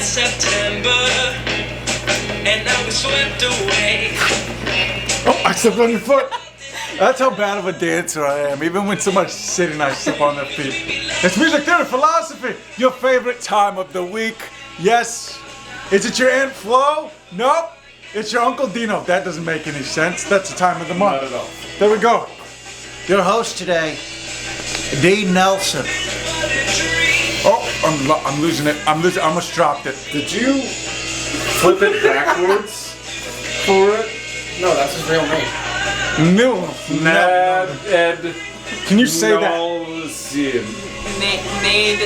last September, and now we swept away. Oh, I stepped on your foot. That's how bad of a dancer I am. Even when somebody's sitting, I step on their feet. It's music theory philosophy. Your favorite time of the week. Yes. Is it your Aunt Flo? Nope. It's your Uncle Dino. That doesn't make any sense. That's the time of the month. Not at all. There we go. Your host today, D. Nelson. Oh, I'm losing it. I almost dropped it. Did you flip it backwards for it? No, that's his real name. No. Ned Ed. Can you say that? Made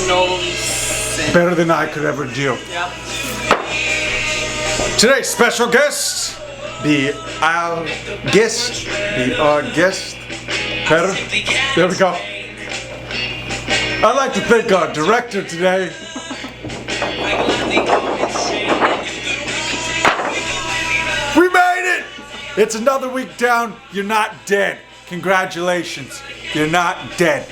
Nolson. Better than I could ever do. Yeah. Today's special guest, our guest. Better? There we go. I'd like to thank our director today. We made it! It's another week down. You're not dead. Congratulations. You're not dead.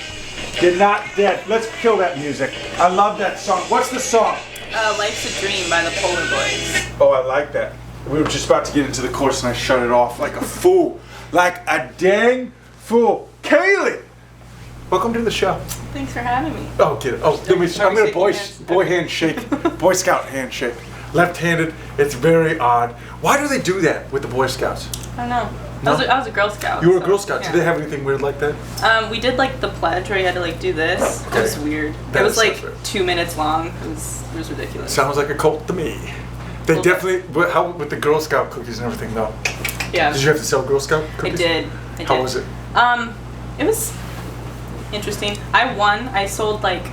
You're not dead. Let's kill that music. I love that song. What's the song? Life's a Dream by the Polar Boys. Oh, I like that. We were just about to get into the course and I shut it off like a fool. Like a dang fool. Kaylee! Welcome to the show. Thanks for having me. Oh, get it. Oh, I'm going to boy handshake. Boy Scout handshake. Left-handed. It's very odd. Why do they do that with the Boy Scouts? I don't know. No? I was a Girl Scout. You were a so, Girl Scout. yeah. Did they have anything weird like that? We did like the pledge where you had to like do this. Okay. It was weird. That it was like sounds weird. 2 minutes long. It was ridiculous. Sounds like a cult to me. They Well, definitely, but how with the Girl Scout cookies and everything though? Yeah. Did you have to sell Girl Scout I cookies? did. How was it? It was interesting. I won. I sold like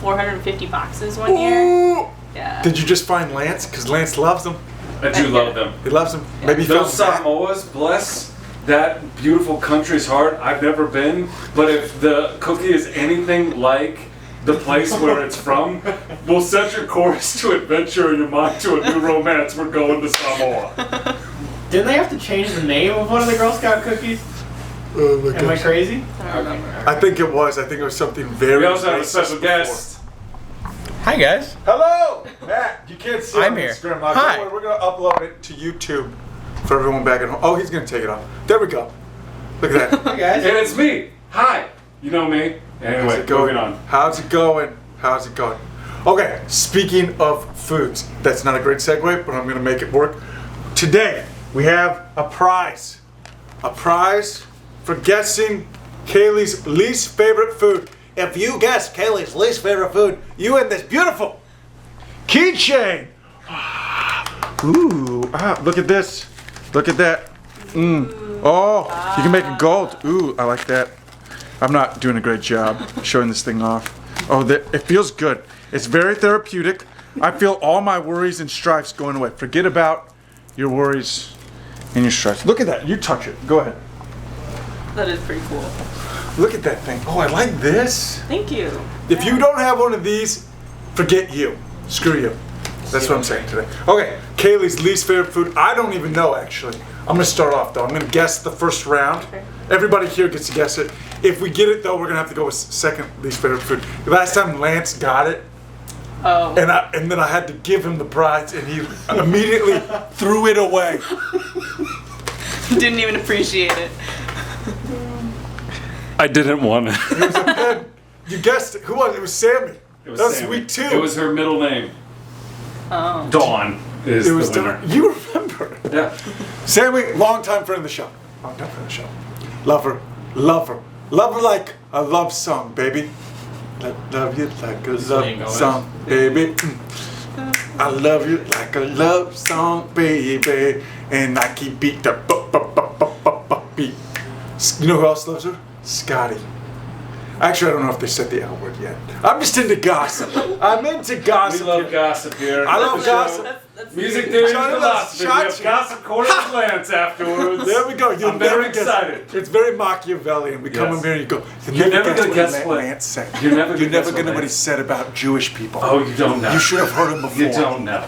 450 boxes one year. Ooh! Yeah. Did you just find Lance? Because Lance loves them. I do love them. He loves them. Maybe he found Those them back. Samoas, bless that beautiful country's heart. I've never been, but if the cookie is anything like the place where it's from, we'll set your course to adventure in your mind to a new romance. We're going to Samoa. Didn't they have to change the name of one of the Girl Scout cookies? Oh my Am I gosh. crazy? I don't remember. I think it was. I think it was something very. We also have a racist special before. guest. Hi guys. Hello, Matt. You can't see I'm on here. Instagram Live. Hi. Don't worry, we're gonna upload it to YouTube for everyone back at home. Oh, he's gonna take it off. There we go. Look at that. Hi guys. And it's me. Hi. You know me. How's Anyway, it going? moving on. How's it going? How's it going? Okay, speaking of foods, that's not a great segue, but I'm gonna make it work. Today we have a prize. A prize for guessing Kaylee's least favorite food. If you guess Kaylee's least favorite food, you win this beautiful keychain. Ooh, look at this. Look at that. Oh, you can make it gold. Ooh, I like that. I'm not doing a great job showing this thing off. Oh, it feels good. It's very therapeutic. I feel all my worries and strifes going away. Forget about your worries and your strifes. Look at that. You touch it. Go ahead. That is pretty cool. Look at that thing. Oh, I like this. Thank you. If you don't have one of these, forget you. Screw you. That's what I'm saying today. Okay, Kaylee's least favorite food. I don't even know, actually. I'm going to start off, though. I'm going to guess the first round. Okay. Everybody here gets to guess it. If we get it, though, we're going to have to go with second least favorite food. Last time Lance got it, Oh. and then I had to give him the prize, and he immediately threw it away. Didn't even appreciate it. I didn't want it. It was a pen. You guessed it. Who was it? It was Sammy. It was That was Sammy. week 2. It was her middle name. Oh. Dawn is It was the winner. done. You remember. Yeah. Sammy, longtime friend of the show. Longtime friend of the show. Love her. Love her. Love her like a love song, baby. Love you like a love song, baby. I love you like a love song, baby. And I keep beat the beat. You know who else loves her? Scotty. Actually, I don't know if they said the L word yet. I'm just into gossip. I'm into We gossip. love gossip here. I love The show. gossip. That's Music theory and Johnny philosophy. We loves have gossip corner and glance afterwards. There we go. You'll I'm very never guess- excited. It's very Machiavellian. We come Yes. in here and you go, You're never gonna guess what what- Lance said. You're never gonna guess gonna what know what he Lance- said about Jewish people. Oh, you don't know. You should have heard him before. You don't know.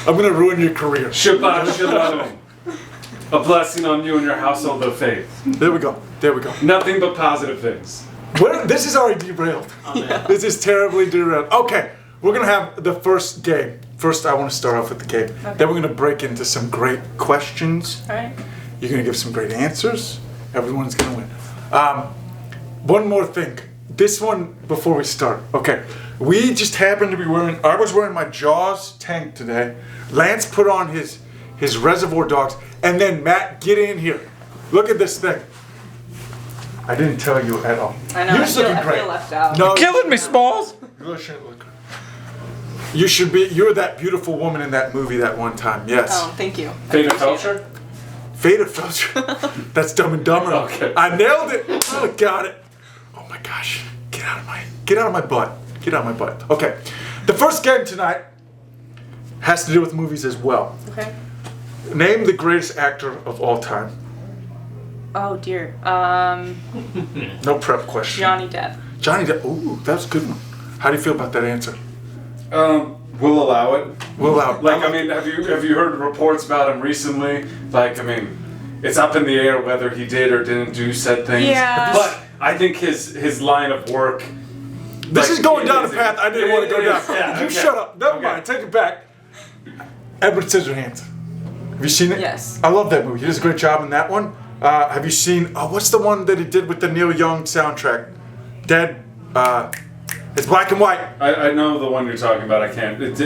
I'm gonna ruin your career. Shabbat shalom. A blessing on you and your household of faith. There we go. There we go. Nothing but positive things. This is already derailed. Yeah. This is terribly derailed. Okay, we're gonna have the first game. First, I want to start off with the game. Okay. Then we're gonna break into some great questions. All right. You're gonna give some great answers. Everyone's gonna win. One more thing. This one before we start. Okay. We just happened to be wearing. I was wearing my Jaws tank today. Lance put on his Reservoir Dogs, and then Matt, get in here. Look at this thing. I didn't tell you at all. I know. You're I feel, looking I great. feel left out. No, Killing me, Smalls. you shouldn't look. You should be. You're that beautiful woman in that movie that one time. Yes. Oh, thank you. Fade of I appreciate Felcher? Fate of Filter. That's Dumb and Dumber. Okay. I nailed it. Oh, got it. Oh my gosh. Get out of my butt. Get out of my butt. Okay. The first game tonight has to do with movies as well. it. Okay. Name the greatest actor of all time. Oh dear. No prep question. Johnny Depp. Johnny Depp. Ooh, that was a good one. How do you feel about that answer? We'll allow it. We'll allow. Like, I mean, have you heard reports about him recently? Like, I mean, it's up in the air whether he did or didn't do said things. Yeah. But I think his line of work. This is going down a it- path I didn't want to go it down. is, yeah, You okay. shut up. Never Okay. mind. Take it back. Edward Scissorhands. Have you seen it? Yes. I love that movie. He does a great job in that one. Have you seen? What's the one that he did with the Neil Young soundtrack? Dead. It's black and white. I know the one you're talking about. I can't. It's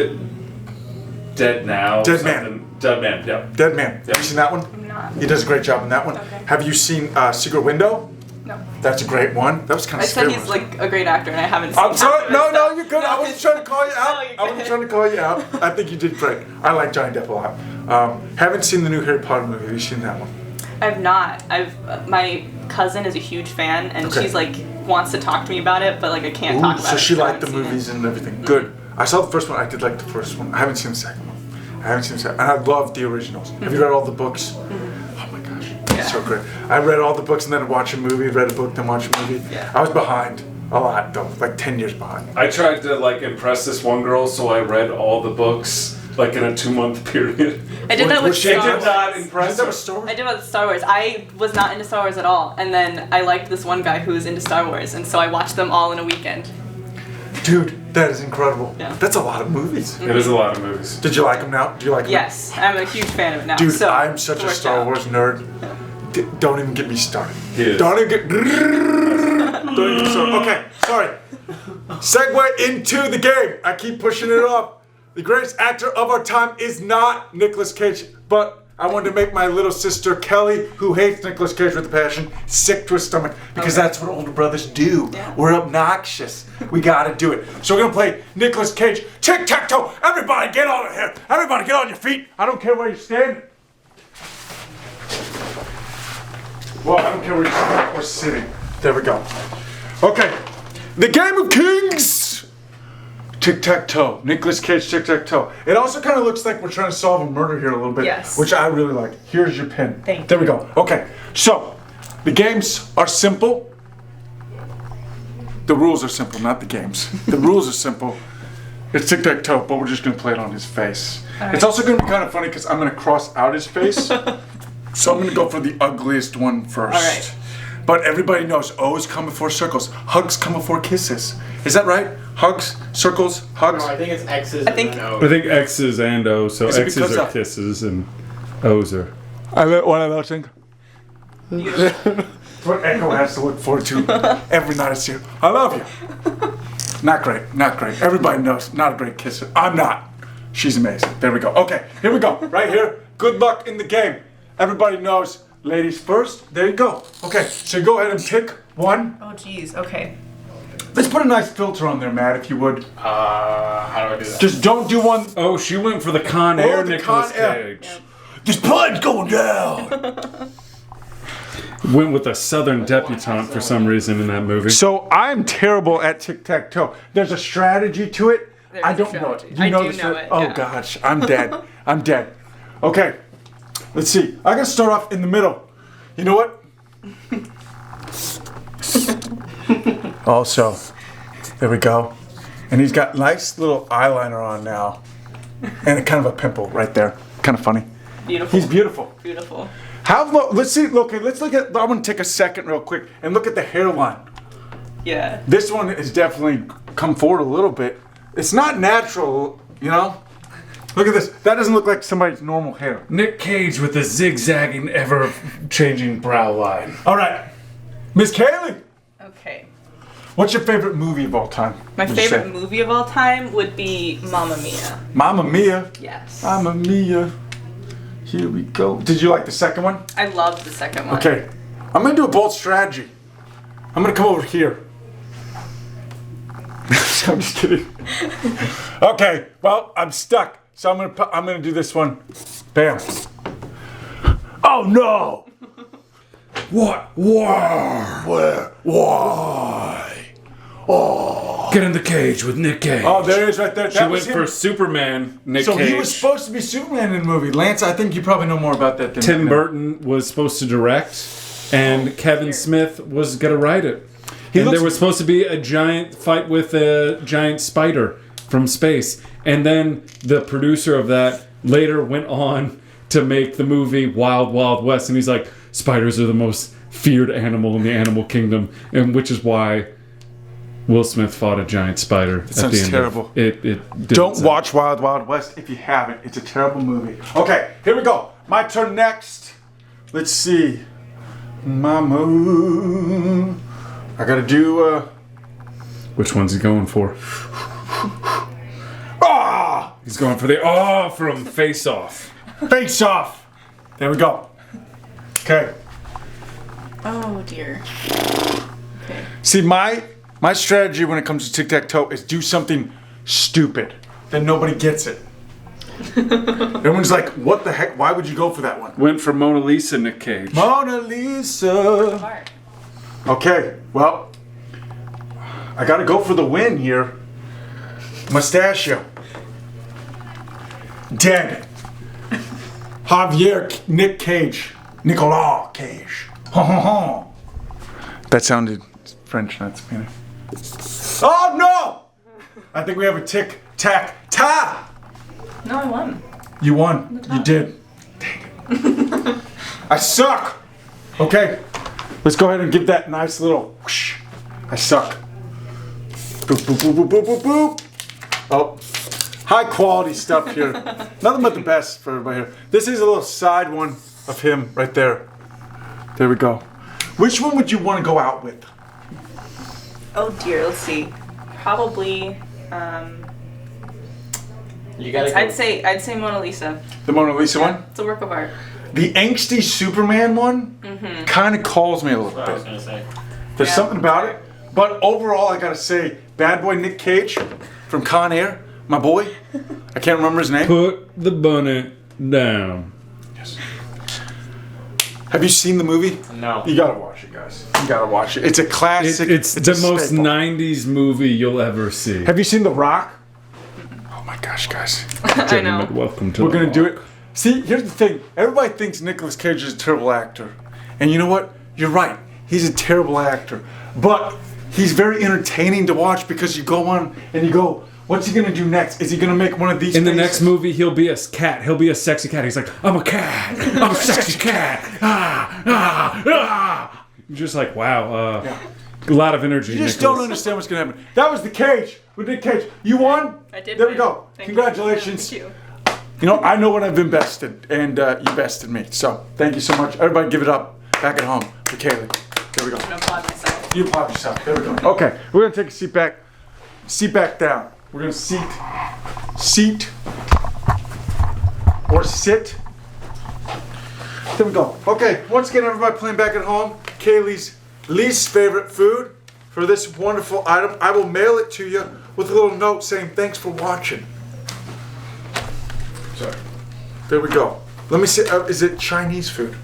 Dead Now. or Dead Man. something. Dead Man. Yeah. Dead Man. Yeah. Have you seen that one? I'm not. He does a great job in that one. Okay. Have you seen Secret Window? No. That's a great one. That was kind I of said scary. he's like a great actor, and I haven't seen. I'm sorry. half of No, his no, stuff. you're good. I No, wasn't trying to call you out. No, you're I wasn't good. trying to call you out. I think you did great. I like Johnny Depp a lot. Haven't seen the new Harry Potter movie. Have you seen that one? I've not. My cousin is a huge fan, and Okay. she's like wants to talk to me about it, but like I can't talk about so it. she so I liked the haven't seen movies it. and everything. Good. I saw the first one. I did like the first one. I haven't seen the second one. And I love the originals. Have you read all the books? Oh my gosh, Yeah. so great. I read all the books and then watched a movie. Read a book, then watched a movie. Yeah. I was behind a lot though, like 10 years behind. I tried to like impress this one girl, so I read all the books like in a 2-month period. I did that with Was she Star It Wars. did not impress That her. was Star Wars? I did with Star Wars. I was not into Star Wars at all, and then I liked this one guy who was into Star Wars, and so I watched them all in a weekend. Dude, that is incredible. Yeah. That's a lot of movies. It is a lot of movies. Did you like them now? Do you like them? Yes, I'm a huge fan of it now. Dude, so I'm such it a worked Star out. Wars nerd. Don't even get me started. He is. Don't even get. Don't even get me started. Okay, sorry. Segue into the game. I keep pushing it off. The greatest actor of our time is not Nicolas Cage, but I wanted to make my little sister Kelly, who hates Nicolas Cage with a passion, sick to her stomach because Okay. that's what older brothers do. Yeah. We're obnoxious. We gotta do it. So we're gonna play Nicolas Cage tic-tac-toe. Everybody get on here. Everybody get on your feet. I don't care where you stand. Well, I don't care where you're sitting or sitting. There we go. Okay. The Game of Kings. Tic-tac-toe. Nicolas Cage tic-tac-toe. It also kind of looks like we're trying to solve a murder here a little bit. Yes. Which I really like. Here's your pen. Thank you. There we go. Okay. So, the games are simple. The rules are simple, not the games. The rules are simple. It's tic-tac-toe, but we're just going to play it on his face. right. It's also going to be kind of funny because I'm going to cross out his face. So I'm going to go for the ugliest one first. All right. But everybody knows O's come before circles. Hugs come before kisses. Is that right? Hugs, circles, hugs. No, I think it's X's I think- and then I O's. think X's and O's, so Is it X's because are of- kisses and O's are. I let one of those things. What Echo has to look forward to every night I see her. I love you. Not great, not great. Everybody knows, not a great kisser. I'm not. She's amazing. There we go. Okay, here we go. Right here. Good luck in the game. Everybody knows ladies first. There you go. Okay, so go ahead and pick one. Oh jeez. Okay. Let's put a nice filter on there, Matt, if you would. How do I do that? Just don't do one. Oh, she went for the Con Air the Nicolas Con Air. Cage. This blood's going down. Went with a Southern debutante for some reason in that movie. So I'm terrible at tic-tac-toe. There's a strategy to it. There I is a don't know it. strategy. I do know it, Oh yeah. gosh, I'm dead. I'm dead. Okay, let's see. I'm gonna start off in the middle. You know what? Also, there we go. And he's got nice little eyeliner on now. And kind of a pimple right there. Kind of funny. Beautiful. He's beautiful. Beautiful. Let's see, okay, let's look at, I want to take a second real quick and look at the hairline. Yeah. This one has definitely come forward a little bit. It's not natural, you know? Look at this. That doesn't look like somebody's normal hair. Nick Cage with a zigzagging, ever-changing brow line. All right. Miss Kaylee, Okay. what's your favorite movie of all time? My would you favorite say? movie of all time would be Mamma Mia. Mamma Mia. Yes. Mamma Mia. Here we go. Did you like the second one? I loved the second one. Okay. I'm going to do a bold strategy. I'm going to come over here. I'm just kidding. Okay. Well, I'm stuck. So I'm going to do this one. Bam. Oh no. What? Why? Where? Why? Oh. Get in the cage with Nick Cage. Oh, there he is right there. She went for Superman, Nick So Cage. he was supposed to be Superman in the movie. Lance, I think you probably know more about that than Tim me. Burton was supposed to direct, and Kevin Smith was going to write it. He And looks- there was supposed to be a giant fight with a giant spider from space. And then the producer of that later went on to make the movie Wild Wild West. And he's like, spiders are the most feared animal in the animal kingdom. And which is why Will Smith fought a giant spider at sounds the end. terrible. It didn't Don't sound- watch Wild Wild West if you haven't. It's a terrible movie. Okay, here we go. My turn next. Let's see. Mama. I gotta do, Which one's he going for? ah! He's going for the from Face Off. Face Off. There we go. Okay. Oh dear. Okay. See, my strategy when it comes to tic-tac-toe is do something stupid. Then nobody gets it. Everyone's like, what the heck? Why would you go for that one? Went for Mona Lisa, Nick Cage. Mona Lisa. Hard. Okay, well, I gotta go for the win here. Mustachio. Dead. Javier Nick Cage. Nicolas Cage. That sounded French, not Spanish. Oh no! I think we have a tic-tac-ta! No, I won. You won. You did. Dang it. I suck! Okay, let's go ahead and give that nice little whoosh. I suck. Boop, boop, boop, boop, boop, boop, boop. Oh, high quality stuff here. Nothing but the best for everybody here. This is a little side one of him right there. There we go. Which one would you want to go out with? Oh dear. Let's see. Probably. You gotta go. I'd say Mona Lisa. The Mona Lisa one? It's a work of art. The angsty Superman one kind of calls me a little That's what I was bit. gonna say. There's Yeah. something about it. But overall, I gotta say, bad boy Nick Cage from Con Air, my boy. I can't remember his name. Put the bunny down. Have you seen the movie? No. You gotta watch it, guys. You gotta watch it. It's a classic. It's a the most staple. 90s movie you'll ever see. Have you seen The Rock? Oh my gosh, guys. I know. Welcome to We're gonna do it. See, here's the thing. Everybody thinks Nicolas Cage is a terrible actor. And you know what? You're right. He's a terrible actor. But he's very entertaining to watch because you go on and you go, what's he gonna do next? Is he gonna make one of these In the faces? next movie, he'll be a cat. He'll be a sexy cat. He's like, I'm a cat. I'm a sexy cat. You're just like, wow. A lot of energy. You just Nicolas. don't understand what's gonna happen. That was the Cage with Nick Cage. You won. I did. There we win. go. Thank you. Congratulations. Thank you. You know, I know what I've invested, and you bested me. So thank you so much. Everybody, give it up back at home for Kaylee. There we go. I'm gonna applaud myself. You applaud yourself. There we go. Okay, we're gonna take a seat back. Seat back down. We're gonna seat, or sit. There we go. Okay, once again, everybody playing back at home. Kaylee's least favorite food for this wonderful item. I will mail it to you with a little note saying thanks for watching. Sorry. There we go. Let me see. Is it Chinese food?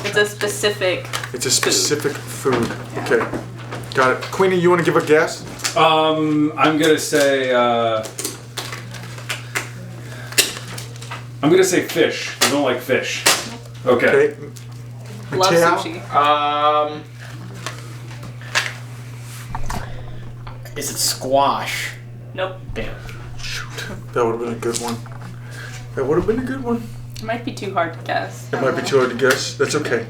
It's a specific. It's a specific food. Okay. Got it. Queenie, you want to give a guess? I'm gonna say. I'm gonna say fish. I don't like fish. Okay. Okay. Love Mateo? sushi. Is it squash? Nope. Damn. That would have been a good one. That would have been a good one. It might be too hard to guess. It might be too hard to guess. That's okay.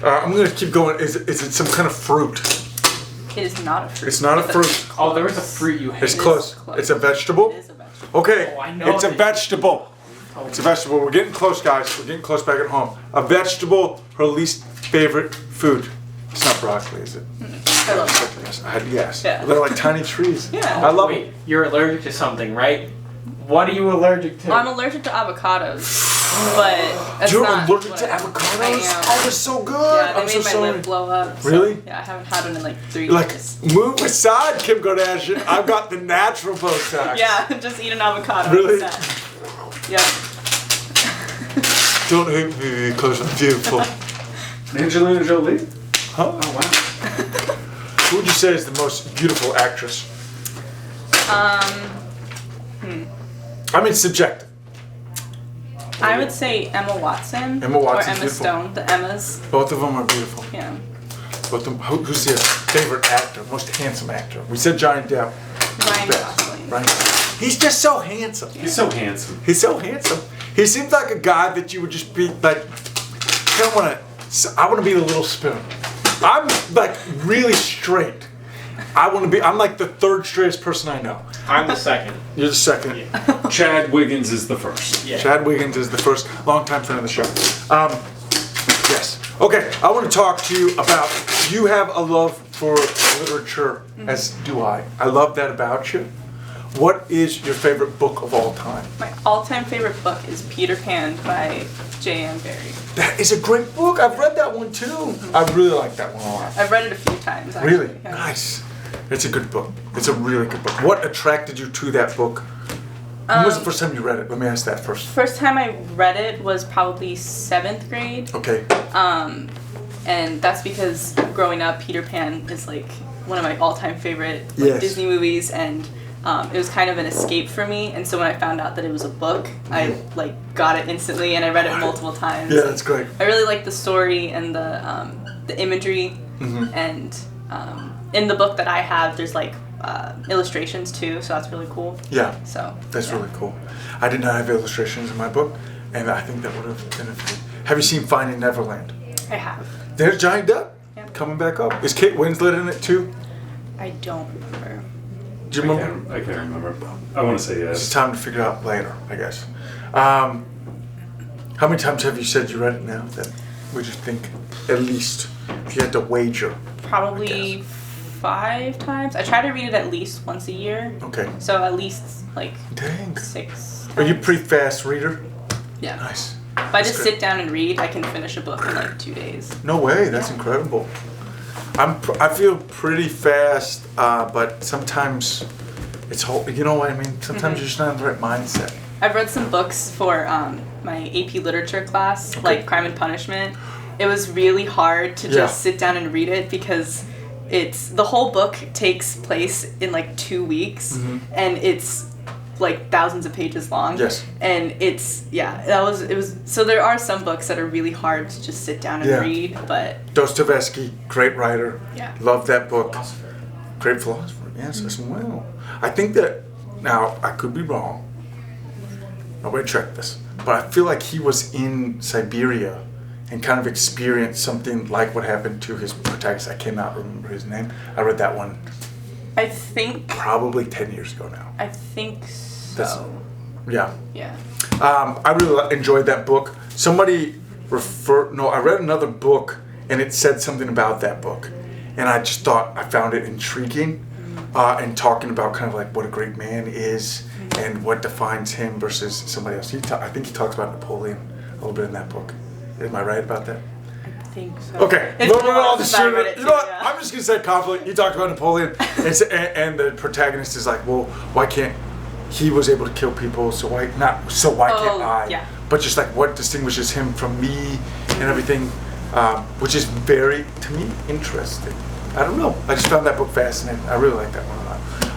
I'm gonna keep going. Is it some kind of fruit? It is not a fruit. It's not a fruit. Oh, there was a fruit you hate. It's close. It's a vegetable. It is a vegetable. Okay, Oh, I know it's a that. vegetable. It's a vegetable. We're getting close, guys. We're getting close back at home. A vegetable, her least favorite food. It's not broccoli, is it? I love it. Yes, I had to guess. Yeah. They're like tiny trees. Yeah. I love Wait, it. you're allergic to something, right? What are you allergic to? I'm allergic to avocados, but that's You're not allergic what to I avocados? am. Oh, they're so good. Yeah, they I'm made so my sorry. lip blow up. So, Really? Yeah, I haven't had one in like 3 Like, years. move aside, Kim Kardashian. I've got the natural Botox. Yeah, just eat an avocado. Really? instead. Yeah. Don't hate me because I'm beautiful. Angelina Jolie? Huh? Oh, wow. Who would you say is the most beautiful actress? I mean, subjective. I would say Emma Watson. Emma Watson's or Emma beautiful. Stone. The Emmas. Both of them are beautiful. Yeah. Both of them, who's your favorite actor, most handsome actor? We said Johnny Depp. Ryan Best, Gosling. right? He's just so handsome. He's so handsome. He's so handsome. He seems like a guy that you would just be like, I want to be the little spoon. I'm like really straight. I'm like the third straightest person I know. I'm the second. You're the second. Chad Wiggins is the first. Yeah. Chad Wiggins is the first longtime friend of the show. Yes. Okay, I want to talk to you about, you have a love for literature, as do I. I love that about you. What is your favorite book of all time? My all-time favorite book is Peter Pan by J.M. Barrie. That is a great book. I've read that one too. I really like that one a lot. I've read it a few times. Actually. Really? Yeah. Nice. It's a good book. It's a really good book. What attracted you to that book? When was the first time you read it? Let me ask that first. First time I read it was probably 7th grade. Okay. And that's because growing up, Peter Pan is like one of my all-time favorite Yes. Disney movies, and it was kind of an escape for me. And so when I found out that it was a book, I like got it instantly, and I read it multiple times. Yeah, that's great. I really like the story and the imagery, and in the book that I have, there's like illustrations too, so that's really cool. Yeah. So That's yeah. really cool. I did not have illustrations in my book, and I think that would have benefited. Have you seen Finding Neverland? I have. There's Johnny Depp Yeah. coming back up. Is Kate Winslet in it too? I don't remember. Do you remember? I can't remember. I want to say It's yes. time to figure it out later, I guess. How many times have you said you read it now? That would you think, at least, if you had to wager? Probably 5 times. I try to read it at least once a year. Okay. So at least like Dang. 6 times. Are you a pretty fast reader? Yeah. Nice. If I That's just good. sit down and read, I can finish a book in like 2 days. No way. That's incredible. I feel pretty fast, but sometimes it's hard. You know what I mean? Sometimes you're just not in the right mindset. I've read some books for my AP Literature class, like Crime and Punishment. It was really hard to just sit down and read it because the whole book takes place in like 2 weeks, and it's like thousands of pages long. Yes. And it was so there are some books that are really hard to just sit down and Yeah. read, but Dostoevsky, great writer. Yeah. Love that book. Great philosopher. Yes, as well. I think that, now, I could be wrong. Nobody checked this. But I feel like he was in Siberia and kind of experienced something like what happened to his protagonist. I cannot remember his name. I read that one I think probably 10 years ago now. I think so. Yeah. Yeah. I really enjoyed that book. Somebody I read another book and it said something about that book. And I just thought, I found it intriguing. And talking about kind of like what a great man is and what defines him versus somebody else. I think he talks about Napoleon a little bit in that book. Am I right about that? I think so. Okay, It's look, been a I'll while just since I shoot read it. it You too, know what? yeah. I'm just gonna say conflict. You talked about Napoleon, and the protagonist is like, well, why can't he was able to kill people? So why can't I? Yeah. But just like what distinguishes him from me and everything, which is very, to me, interesting. I don't know. I just found that book fascinating. I really like that one a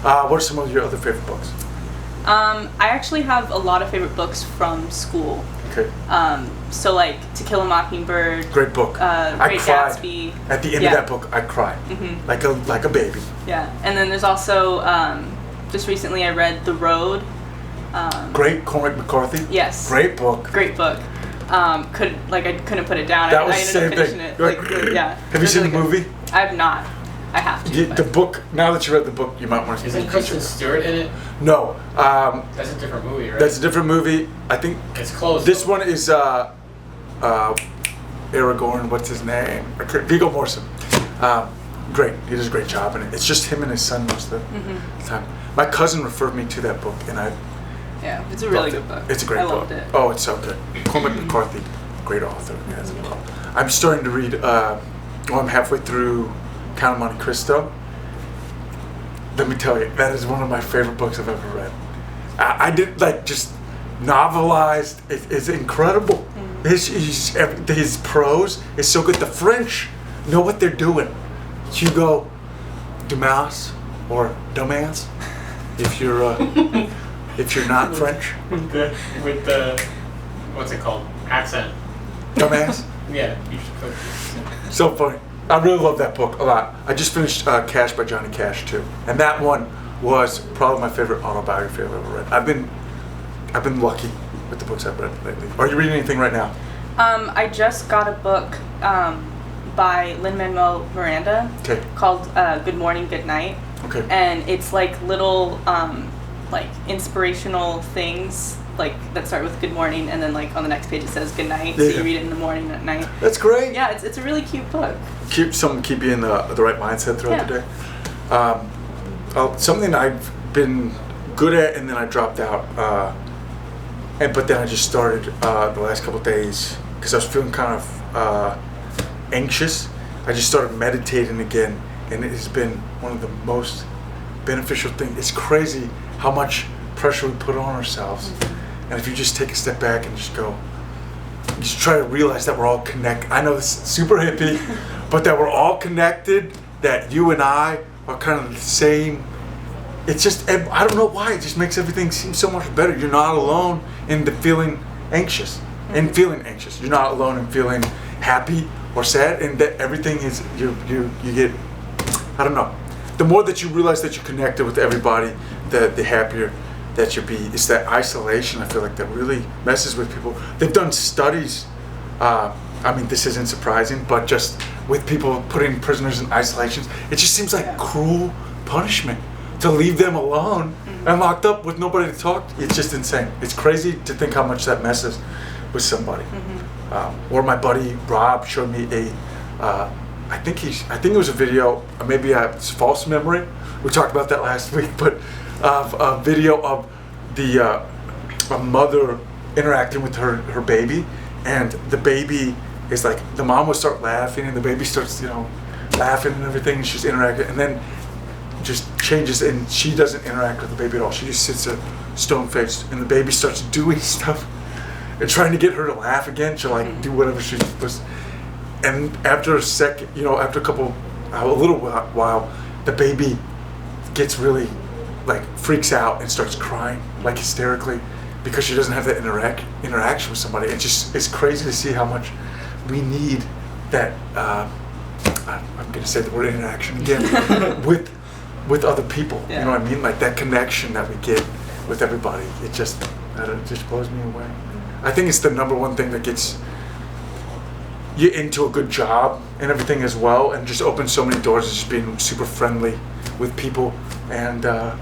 lot. What are some of your other favorite books? I actually have a lot of favorite books from school. Okay. So like To Kill a Mockingbird. Great book. I Great cried. Gatsby. At the end Yeah. of that book, I cried. Like a baby. Yeah, and then there's also just recently I read The Road. Great Cormac McCarthy. Yes. Great book. Great book. I couldn't put it down. That I was ended the up same finishing thing. it. You're Like, yeah. Have you seen the movie? I have not. I have to. The book. Now that you read the book, you might want to. Isn't Kristen Stewart in it? No. That's a different movie, right? That's a different movie. I think It's close. this one is Aragorn. What's his name? Viggo Mortensen. Great. He does a great job in it. It's just him and his son most of the time. My cousin referred me to that book, and I. Yeah, it's a really loved good it. book. It's a great I book. loved it. Oh, it's so good. Cormac McCarthy, great author. Has a book. I'm starting to read. I'm halfway through Count of Monte Cristo. Let me tell you, that is one of my favorite books I've ever read. I did just novelized. It's incredible. His prose is so good. The French know what they're doing. Hugo Dumas or Dumas, if you're not French. with the what's it called? Accent. Dumas. Yeah. You should put. So funny. I really love that book a lot. I just finished Cash by Johnny Cash too, and that one was probably my favorite autobiography I've ever read. I've been lucky with the books I've read lately. Are you reading anything right now? I just got a book by Lin-Manuel Miranda Okay. called Good Morning, Good Night. Okay. And it's like little like inspirational things like that start with good morning, and then like on the next page it says good night. So Yeah. you read it in the morning and at night. That's great. Yeah, it's a really cute book. Keep you in the right mindset throughout the day. Something I've been good at, and then I dropped out. But then I just started the last couple of days because I was feeling kind of anxious. I just started meditating again, and it has been one of the most beneficial things. It's crazy how much pressure we put on ourselves, and if you just take a step back and just try to realize that we're all connected. I know this is super hippie, but that we're all connected. That you and I are kind of the same. It's just, I don't know why, it just makes everything seem so much better. You're not alone in the feeling anxious. You're not alone in feeling happy or sad, and that everything is, you get, I don't know. The more that you realize that you're connected with everybody, the happier that you'll be. It's that isolation, I feel like, that really messes with people. They've done studies, I mean, this isn't surprising, but just with people putting prisoners in isolations, it just seems like cruel punishment to leave them alone and locked up with nobody to talk to. It's just insane. It's crazy to think how much that messes with somebody. Or my buddy Rob showed me I think it was a video, maybe it's false memory. We talked about that last week, but a video of a mother interacting with her baby, and the baby is like, the mom will start laughing, and the baby starts, laughing and everything, and she's interacting, and then just changes, and she doesn't interact with the baby at all. She just sits there stone-faced, and the baby starts doing stuff and trying to get her to laugh again. She'll do whatever she was. And after a second, after a little while, the baby gets really freaks out and starts crying hysterically because she doesn't have that interaction with somebody. It's crazy to see how much we need that. I'm going to say the word interaction again with other people. Yeah. You know what I mean? Like that connection that we get with everybody. It just blows me away. I think it's the number one thing that gets you into a good job and everything as well, and just opens so many doors. Is just being super friendly with people, and I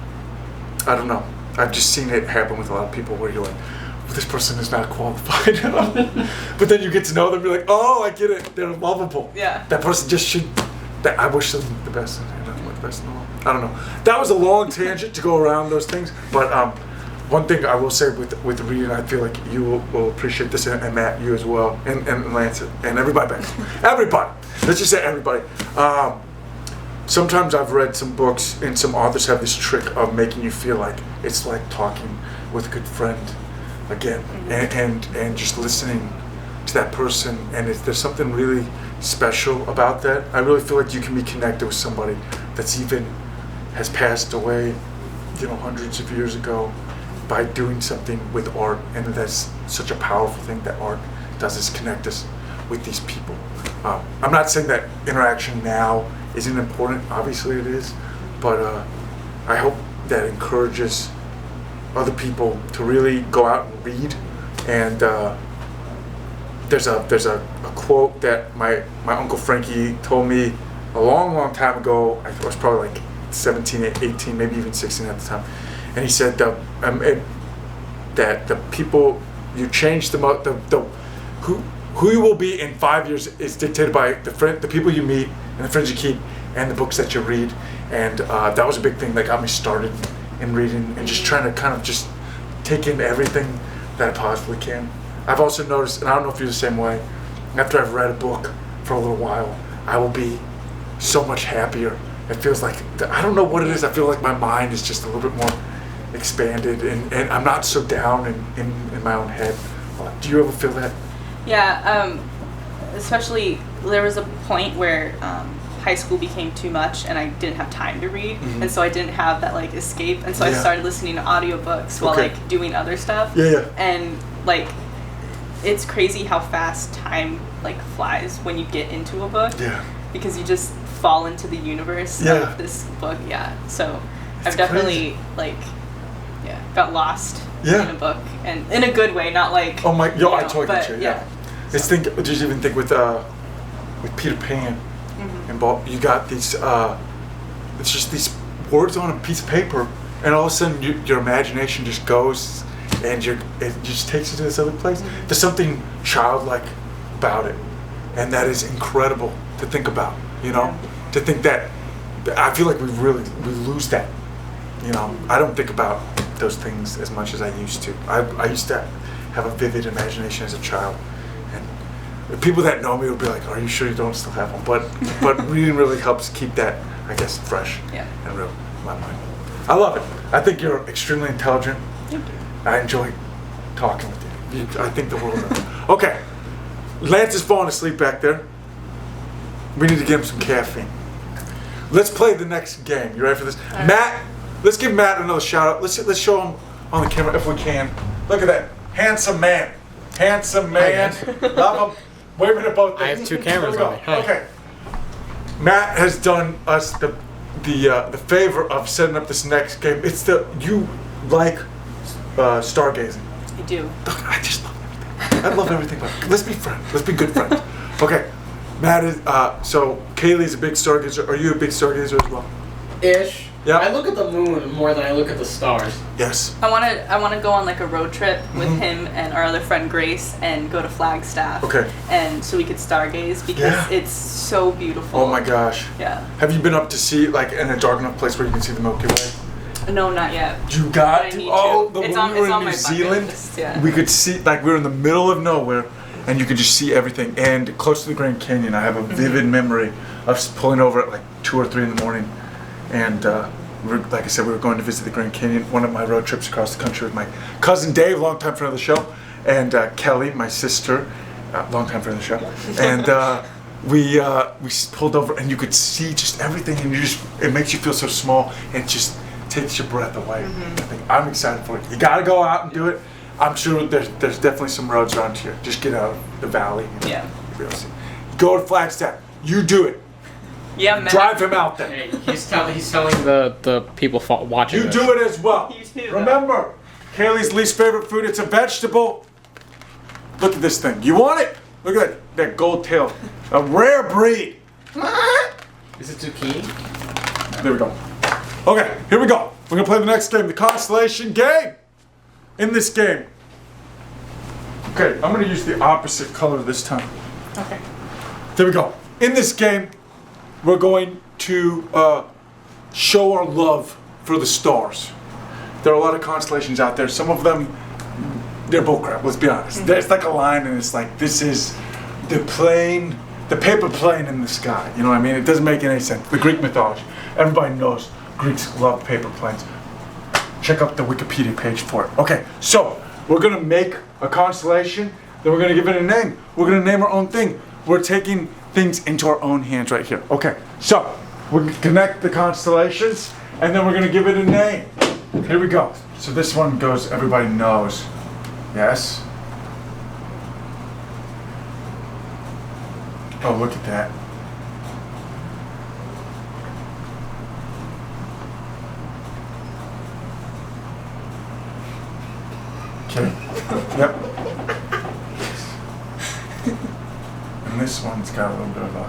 don't know. I've just seen it happen with a lot of people where you're like, well, this person is not qualified, but then you get to know them. You're like, oh, I get it. They're lovable. Yeah. That person just should. I wish them the best. The best in the world. I don't know. That was a long tangent to go around those things, but one thing I will say with reading, I feel like you will appreciate this, and Matt, you as well, and Lance, and everybody back. Everybody. Let's just say everybody. Sometimes I've read some books, and some authors have this trick of making you feel like it's like talking with a good friend again, and just listening to that person, and there's something really special about that. I really feel like you can be connected with somebody that's has passed away, hundreds of years ago, by doing something with art, and that's such a powerful thing that art does, is connect us with these people. I'm not saying that interaction now isn't important, obviously it is, but I hope that encourages other people to really go out and read. And there's a quote that my Uncle Frankie told me a long, long time ago. I was probably like 17, 18, maybe even 16 at the time. And he said that the people you change who you will be in 5 years is dictated by the people you meet and the friends you keep and the books that you read. And that was a big thing that got me started in reading and just trying to kind of just take in everything that I possibly can. I've also noticed, and I don't know if you're the same way, after I've read a book for a little while, I will be so much happier. It feels like, I don't know what it is, I feel like my mind is just a little bit more expanded and I'm not so down in my own head. Do you ever feel that? Yeah, especially there was a point where high school became too much and I didn't have time to read, and so I didn't have that like escape, and so I started listening to audiobooks while like doing other stuff. And like it's crazy how fast time like flies when you get into a book, because you just fall into the universe of this book. So I've definitely like got lost in a book, and in a good way, not like I totally get you. Just even think with Peter Pan, and you got these it's just these words on a piece of paper, and all of a sudden your imagination just goes and it just takes you to this other place. There's something childlike about it, and that is incredible to think about, to think that I feel like we lose that. I don't think about those things as much as I used to. I used to have a vivid imagination as a child, and people that know me would be like, "Are you sure you don't still have one?" But reading really helps keep that, I guess, fresh and real in my mind. I love it. I think you're extremely intelligent. Thank you. I enjoy talking with you. I think the world of it. Okay, Lance is falling asleep back there. We need to give him some caffeine. Let's play the next game. You ready for this? Right. Matt, let's give Matt another shout out. Let's show him on the camera if we can. Look at that. Handsome man. Handsome man. Love him. Waving at both things. I have two cameras on me. Hi. Okay. Matt has done us the favor of setting up this next game. It's you like stargazing. I do. Look, I just love everything. I love everything about it. Let's be friends. Let's be good friends. Okay. Matt is so Kaylee's a big stargazer. Are you a big stargazer as well? Ish. Yeah. I look at the moon more than I look at the stars. Yes. I want to go on like a road trip with him and our other friend Grace and go to Flagstaff. Okay. And so we could stargaze because it's so beautiful. Oh my gosh. Yeah. Have you been up to see like in a dark enough place where you can see the Milky Way? No, not yet. You got But I to. need Oh, to. when It's we on- were it's in on New my bucket Zealand, list, yeah. we could see like we were in the middle of nowhere, and you could just see everything. And close to the Grand Canyon, I have a vivid memory of pulling over at like 2 or 3 in the morning, and like I said, we were going to visit the Grand Canyon. One of my road trips across the country with my cousin Dave, longtime friend of the show, and Kelly, my sister, longtime friend of the show, and we pulled over, and you could see just everything, and it makes you feel so small, and just takes your breath away. I'm excited for it. You got to go out and do it. I'm sure there's definitely some roads around here. Just get out of the valley. Yeah. You'll be able to see. Go to Flagstaff. You do it. Yeah, man. Drive him out there. Hey, he's telling the people watching. You this. do it as well. You too, Remember, Kaylee's least favorite food, it's a vegetable. Look at this thing. You want it? Look at that gold tail. A rare breed. Is it zucchini? There we go. Okay, here we go. We're going to play the next game, the constellation game. In this game. Okay, I'm going to use the opposite color this time. Okay. There we go. In this game, we're going to show our love for the stars. There are a lot of constellations out there. Some of them, they're bullcrap, let's be honest. There's like a line and it's like, this is the plane, the paper plane in the sky. You know what I mean? It doesn't make any sense. The Greek mythology. Everybody knows Greeks love paper planes. Check out the Wikipedia page for it. Okay, so we're going to make a constellation, then we're going to give it a name. We're going to name our own thing. We're taking things into our own hands right here. Okay, so we're going to connect the constellations, and then we're going to give it a name. Here we go. So this one goes, everybody knows. Yes? Oh, look at that. Okay. Yep. And this one's got a little bit of a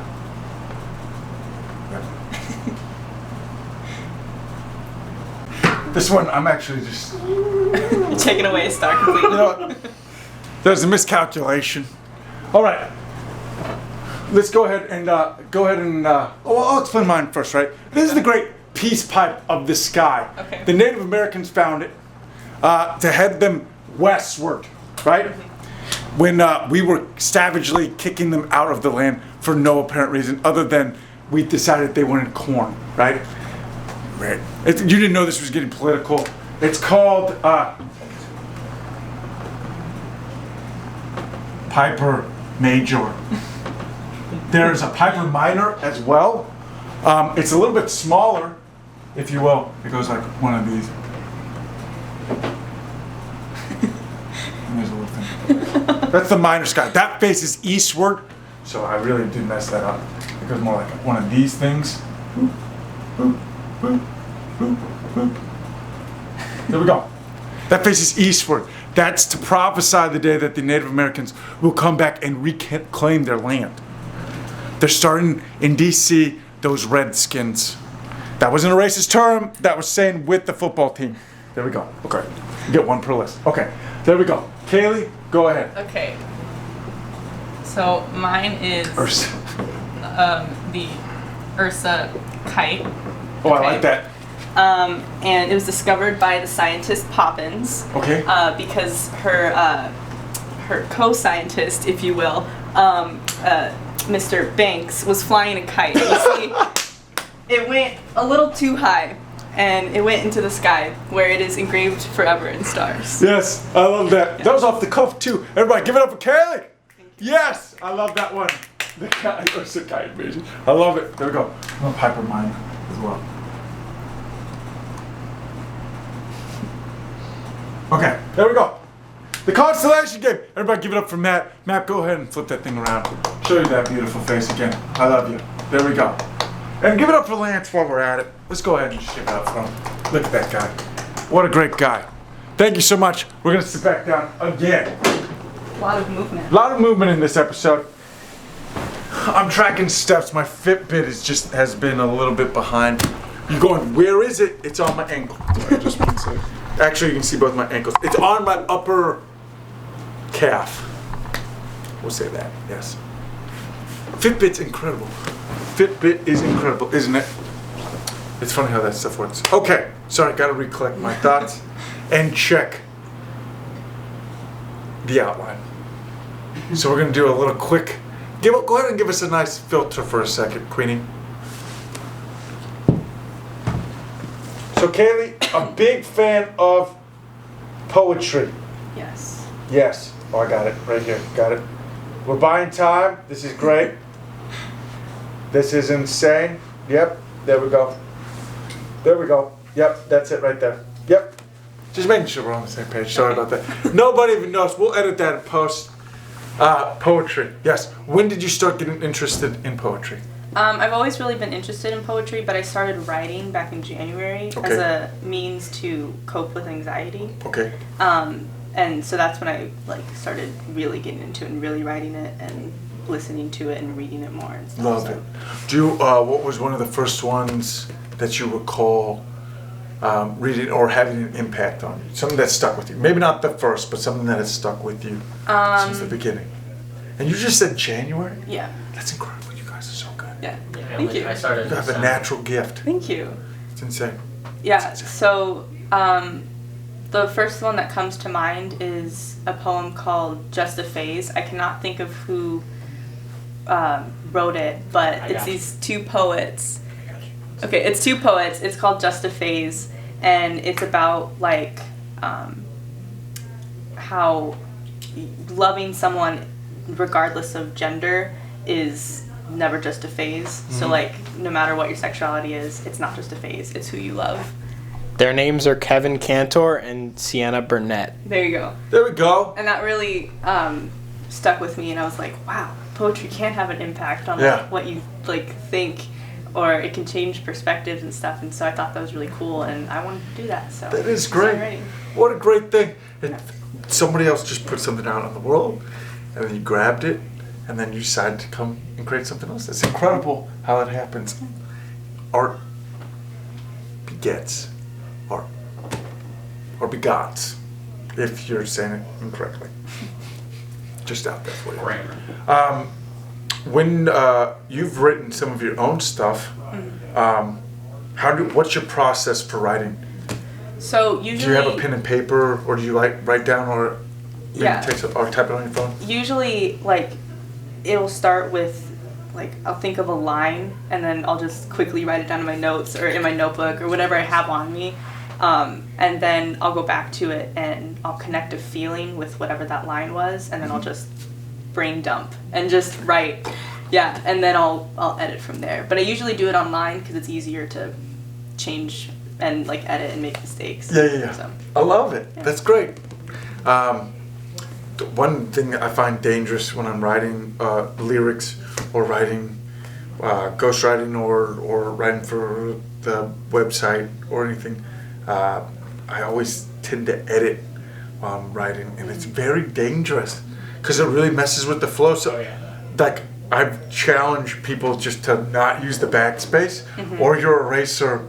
This one, I'm actually just. You're taking away a star completely. You know what? There's a miscalculation. All right. Let's go ahead and I'll explain mine first, right? This is the great peace pipe of the sky. Okay. The Native Americans found it to head them westward, right? When we were savagely kicking them out of the land for no apparent reason other than we decided they wanted corn, right? Right. You didn't know this was getting political. It's called Piper Major. There's a Piper Minor as well. It's a little bit smaller, if you will. It goes like one of these. There's a little thing. That's the minor sky. That faces eastward, so I really did mess that up. It goes more like one of these things. Boop, boop, boop, boop, boop. There we go. That faces eastward. That's to prophesy the day that the Native Americans will come back and reclaim their land. They're starting in D.C., those Redskins. That wasn't a racist term. That was saying with the football team. There we go. Okay. You get one per list. Okay. There we go. Kaylee, go ahead. Okay. So mine is Ursa. The Ursa kite. Oh, I like that. And it was discovered by the scientist Poppins. Okay. Because her co-scientist, if you will, Mr. Banks, was flying a kite. You see, it went a little too high, and it went into the sky, where it is engraved forever in stars. Yes, I love that. Yeah. That was off the cuff too. Everybody, give it up for Kaylee. Yes, I love that one. The kite, Ursa kite, baby. I love it. There we go. I'm gonna Piper mine as well. Okay, there we go. The constellation game. Everybody give it up for Matt. Matt, go ahead and flip that thing around. Show you that beautiful face again. I love you. There we go. And give it up for Lance while we're at it. Let's go ahead and ship it up from him. Look at that guy. What a great guy. Thank you so much. We're going to sit back down again. A lot of movement. A lot of movement in this episode. I'm tracking steps. My Fitbit has been a little bit behind. You're going, where is it? It's on my ankle. I just want to say. Actually, you can see both my ankles. It's on my upper calf. We'll say that, yes. Fitbit's incredible. Fitbit is incredible, isn't it? It's funny how that stuff works. Okay, sorry, gotta recollect my thoughts and check the outline. So we're gonna do a little quick, go ahead and give us a nice filter for a second, Queenie. So Kaylee, a big fan of poetry. Yes. Yes. Oh, I got it right here. Got it. We're buying time. This is great. This is insane. Yep. There we go. There we go. Yep. That's it right there. Yep. Just making sure we're on the same page. Sorry about that. Nobody even knows. We'll edit that in post. Poetry. Yes. When did you start getting interested in poetry? I've always really been interested in poetry, but I started writing back in January as a means to cope with anxiety. Okay. And so that's when I started really getting into it and really writing it and listening to it and reading it more and stuff. Love it. Do you, what was one of the first ones that you recall reading or having an impact on you? Something that stuck with you. Maybe not the first, but something that has stuck with you since the beginning. And you just said January? Yeah. That's incredible. You guys are so good. Yeah. Thank you. I started. You have a natural gift. Thank you. It's insane. Yeah. So the first one that comes to mind is a poem called Just a Phase. I cannot think of who wrote it, but it's these two poets. Okay, it's two poets. It's called Just a Phase, and it's about how loving someone regardless of gender is never just a phase. Mm-hmm. So no matter what your sexuality is, it's not just a phase, it's who you love. Their names are Kevin Cantor and Sienna Burnett. There you go. There we go. And that really stuck with me, and I was like, wow, poetry can have an impact on what you think, or it can change perspectives and stuff. And so I thought that was really cool, and I wanted to do that. So that is great. What a great thing. Somebody else just put something out in the world, and then you grabbed it, and then you decided to come and create something else. It's incredible how that happens. Art begets art. or begots, if you're saying it incorrectly. Just out there for you. Grammar. When you've written some of your own stuff, what's your process for writing? So usually, Do you have a pen and paper, or do you like write down, or maybe Yeah. or type it on your phone? usually like it'll start with like I'll think of a line and then I'll just quickly write it down in my notes or in my notebook or whatever I have on me, and then I'll go back to it and I'll connect a feeling with whatever that line was, and then I'll just brain dump and just write. Yeah, and then I'll edit from there. But I usually do it online because it's easier to change and like edit and make mistakes. Yeah. So, I love it. That's great. The one thing I find dangerous when I'm writing lyrics or writing ghostwriting or writing for the website or anything, I always tend to edit while I'm writing, and it's very dangerous because it really messes with the flow. So, like, I've challenged people just to not use the backspace or your eraser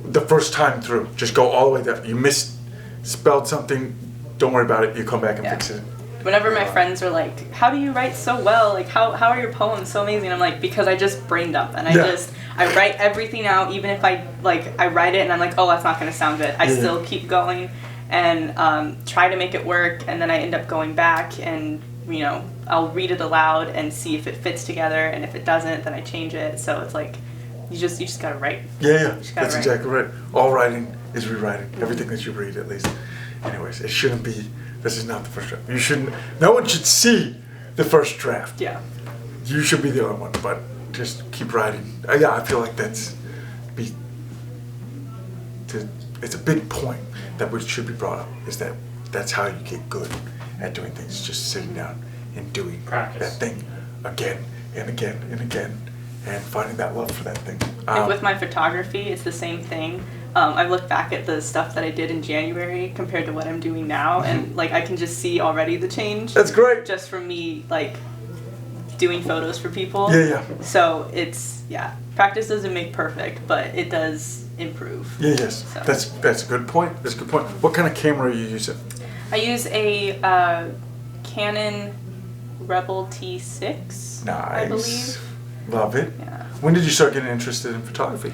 the first time through. Just go all the way down. You misspelled something, don't worry about it. You come back and fix it. whenever my friends are like, how do you write so well? Like, how are your poems so amazing? I'm like, because I just brain dump and I write everything out, even if I write it and I'm like, oh, that's not going to sound good. I still keep going and try to make it work, and then I end up going back and, you know, I'll read it aloud and see if it fits together, and if it doesn't, then I change it. So it's like, you just gotta write. Yeah, that's exactly right. All writing is rewriting. Everything that you read, at least. Anyways, it shouldn't be, this is not the first draft. You shouldn't, no one should see the first draft. Yeah. You should be the only one, but just keep writing. Yeah, I feel like it's a big point that should be brought up, is that that's how you get good at doing things, just sitting down and doing Practice. that thing again and again and again, and finding that love for that thing. Like with my photography, it's the same thing. I look back at the stuff that I did in January compared to what I'm doing now, and like I can just see already the change. That's great. Just from me like doing photos for people. Yeah. So it's practice doesn't make perfect, but it does improve. Yes. So. That's a good point. That's a good point. What kind of camera are you using? I use a Canon Rebel T6. Nice. I believe. Love it. Yeah. When did you start getting interested in photography?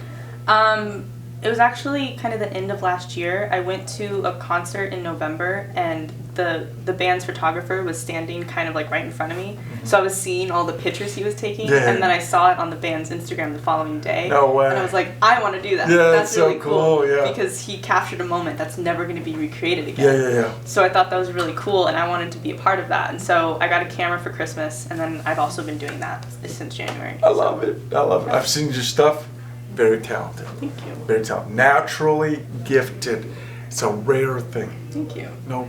It was actually kind of the end of last year. I went to a concert in November, and the band's photographer was standing kind of like right in front of me. So I was seeing all the pictures he was taking, and then I saw it on the band's Instagram the following day. No way. And I was like, I want to do that. Yeah, that's so really cool. yeah. Because he captured a moment that's never going to be recreated again. Yeah. So I thought that was really cool, and I wanted to be a part of that. And so I got a camera for Christmas, and then I've also been doing that since January. I love it. I've seen your stuff. Very talented. Thank you. Very talented. Naturally gifted. It's a rare thing. Thank you. No.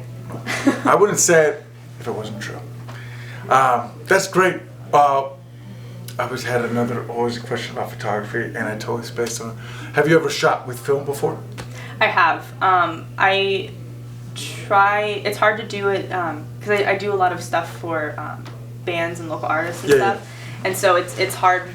I wouldn't say it if it wasn't true. That's great. I had always a question about photography, and I totally spaced on it. Have you ever shot with film before? I have. I try. It's hard to do it because I do a lot of stuff for bands and local artists and stuff, and so it's hard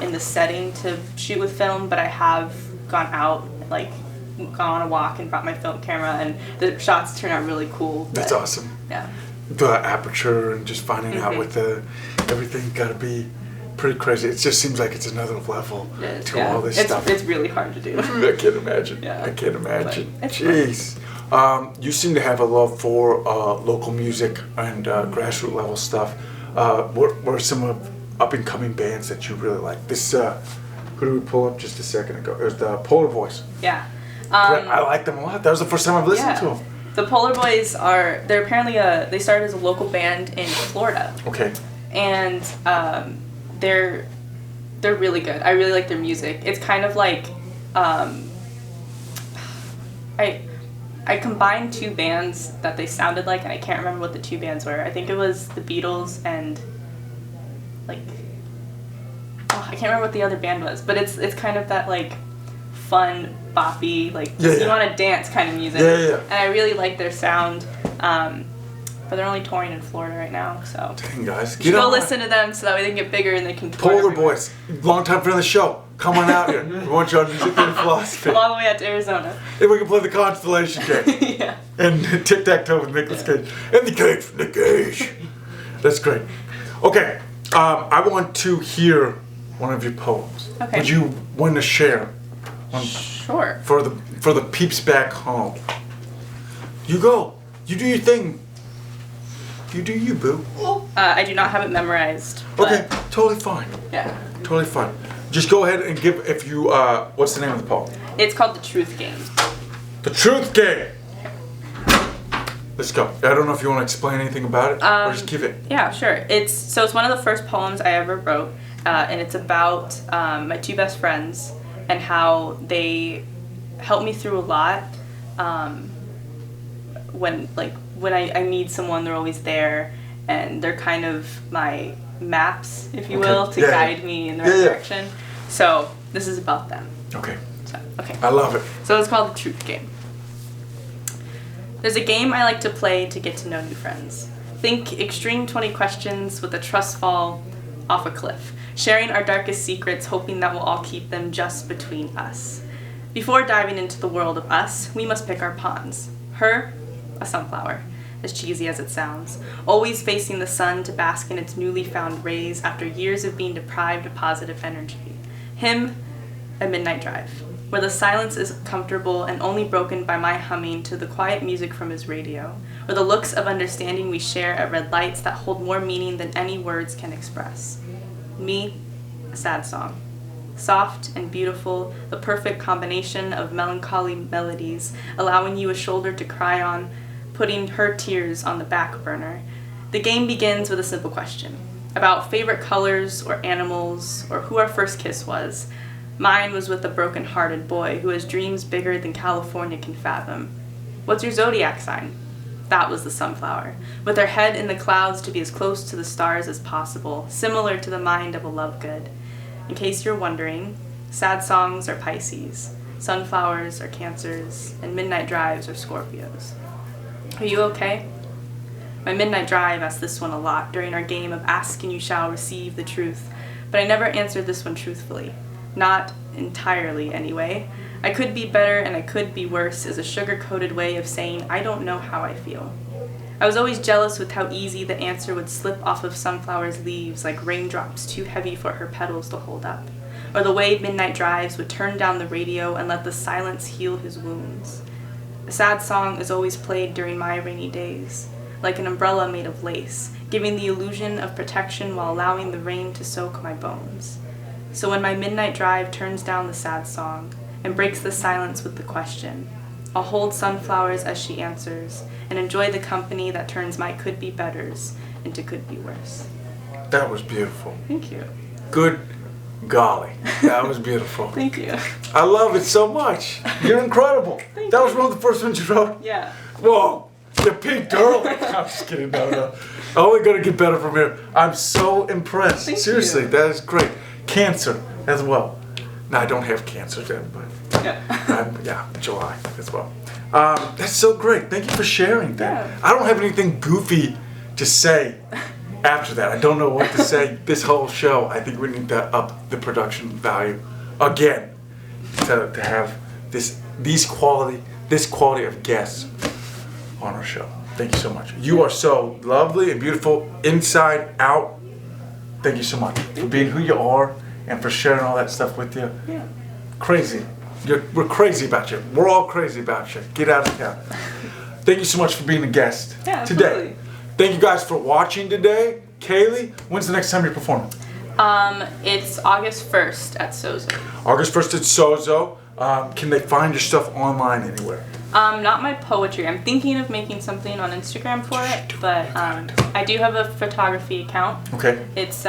in the setting to shoot with film. But I have gone out, gone on a walk and brought my film camera, and the shots turn out really cool. That's awesome. Yeah. The aperture and just finding out with everything got to be pretty crazy. It just seems like it's another level to all this stuff. It's really hard to do. I can't imagine. Yeah. I can't imagine. But it's Jeez. You seem to have a love for local music and grassroots level stuff. What are some of up-and-coming bands that you really like? This, who did we pull up just a second ago? It was the Polar Boys. Yeah. I like them a lot. That was the first time I've listened to them. The Polar Boys they're apparently they started as a local band in Florida. Okay. And they're really good. I really like their music. It's kind of like I combined two bands that they sounded like, and I can't remember what the two bands were. I think it was the Beatles and I can't remember what the other band was, but it's kind of that fun, boppy, you want to dance kind of music. Yeah. And I really like their sound. But they're only touring in Florida right now, so. Dang, guys. You should go listen to them so that way they can get bigger and they can tour Polar everywhere. Boys, long time friend of the show. come on out here. We want you on music and philosophy. Come all the way out to Arizona. And we can play the constellation game. Yeah. And tic-tac-toe with Nicolas Cage. And the cage for Nick Cage. That's great. Okay, I want to hear one of your poems. Okay. Would you want to share one Sure. for the peeps back home? You go. You do your thing. You do you, boo. I do not have it memorized. But Okay, totally fine. Yeah. Totally fine. Just go ahead and give, if you, what's the name of the poem? It's called The Truth Game. The Truth Game. Let's go. I don't know if you want to explain anything about it, or just give it. Yeah, sure. It's one of the first poems I ever wrote, and it's about my two best friends and how they helped me through a lot. When I need someone, they're always there, and they're kind of my maps, if you will, to guide me in the right direction. So this is about them. Okay. So, okay. I love it. So it's called The Truth Game. There's a game I like to play to get to know new friends. Think extreme 20 questions with a trust fall off a cliff, sharing our darkest secrets, hoping that we'll all keep them just between us. Before diving into the world of us, we must pick our pawns. Her, a sunflower, as cheesy as it sounds, always facing the sun to bask in its newly found rays after years of being deprived of positive energy. Him, a midnight drive, where the silence is comfortable and only broken by my humming to the quiet music from his radio, or the looks of understanding we share at red lights that hold more meaning than any words can express. Me, a sad song. Soft and beautiful, the perfect combination of melancholy melodies, allowing you a shoulder to cry on, putting her tears on the back burner. The game begins with a simple question about favorite colors or animals or who our first kiss was. Mine was with a broken-hearted boy who has dreams bigger than California can fathom. What's your zodiac sign? That was the sunflower, with her head in the clouds to be as close to the stars as possible, similar to the mind of a love good. In case you're wondering, sad songs are Pisces, sunflowers are Cancers, and midnight drives are Scorpios. Are you okay? My midnight drive asked this one a lot during our game of ask and you shall receive the truth, but I never answered this one truthfully. Not entirely, anyway. I could be better and I could be worse is a sugar-coated way of saying I don't know how I feel. I was always jealous with how easy the answer would slip off of sunflower's leaves like raindrops too heavy for her petals to hold up, or the way midnight drives would turn down the radio and let the silence heal his wounds. A sad song is always played during my rainy days, like an umbrella made of lace, giving the illusion of protection while allowing the rain to soak my bones. So when my midnight drive turns down the sad song and breaks the silence with the question, I'll hold sunflowers as she answers and enjoy the company that turns my could-be-betters into could-be-worse. That was beautiful. Thank you. Good golly. That was beautiful. Thank you. I love it so much. You're incredible. That was one of the first ones you wrote? Yeah. Whoa. The pink girl. I'm just kidding. No. Only going to get better from here. I'm so impressed. Thank Seriously, you. that is great. Cancer as well. No, I don't have cancer then, but Yeah. July as well. That's so great. Thank you for sharing that. Yeah. I don't have anything goofy to say after that. I don't know what to say this whole show. I think we need to up the production value again to have this quality of guests on our show. Thank you so much. You are so lovely and beautiful inside out. Thank you so much for being who you are and for sharing all that stuff with you. Yeah. Crazy. We're crazy about you. We're all crazy about you. Get out of town. Thank you so much for being a guest Yeah, today. absolutely. Thank you guys for watching today. Kaylee, when's the next time you're performing? It's August 1st at Sozo. August 1st at Sozo. Can they find your stuff online anywhere? Not my poetry. I'm thinking of making something on Instagram for it, but I do have a photography account. Okay. It's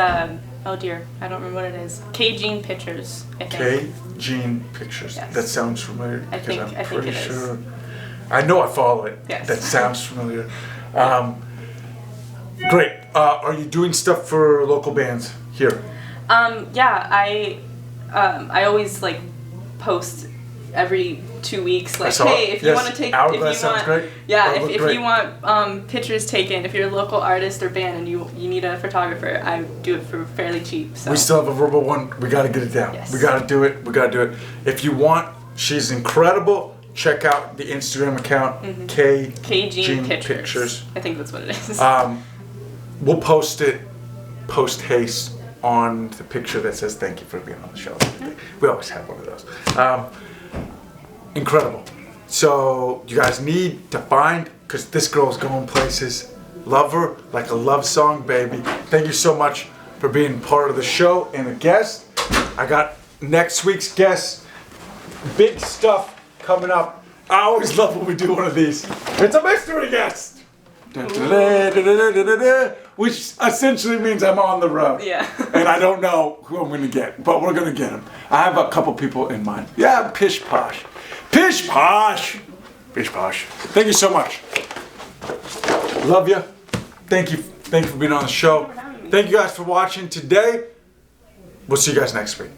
oh dear, I don't remember what it is. K Jean Pictures, I think. K Jean Pictures. Yes. That sounds familiar I because think I'm pretty it is. sure. I know I follow it. Yes. That sounds familiar. Great. Are you doing stuff for local bands here? Yeah, I always like post every 2 weeks. Like, saw hey, it. if you Yes, want to take, Hourglass sounds great. Yeah, That looked if great. you want pictures taken, if you're a local artist or band and you need a photographer, I do it for fairly cheap. So. We still have a verbal one. We got to get it down. Yes. We got to do it. We got to do it. If you want, she's incredible. Check out the Instagram account, KG Pictures. I think that's what it is. We'll post it post haste on the picture that says thank you for being on the show. We always have one of those. Incredible. So you guys need to find, because this girl's going places. Love her like a love song, baby. Thank you so much for being part of the show and a guest. I got next week's guest. Big stuff coming up. I always love when we do one of these. It's a mystery guest. Which essentially means I'm on the road. Yeah. And I don't know who I'm going to get, but we're going to get him. I have a couple people in mind. Yeah, pish posh. Pish posh. Pish posh. Thank you so much. Love you. Thank you for being on the show. Thank you guys for watching today. We'll see you guys next week.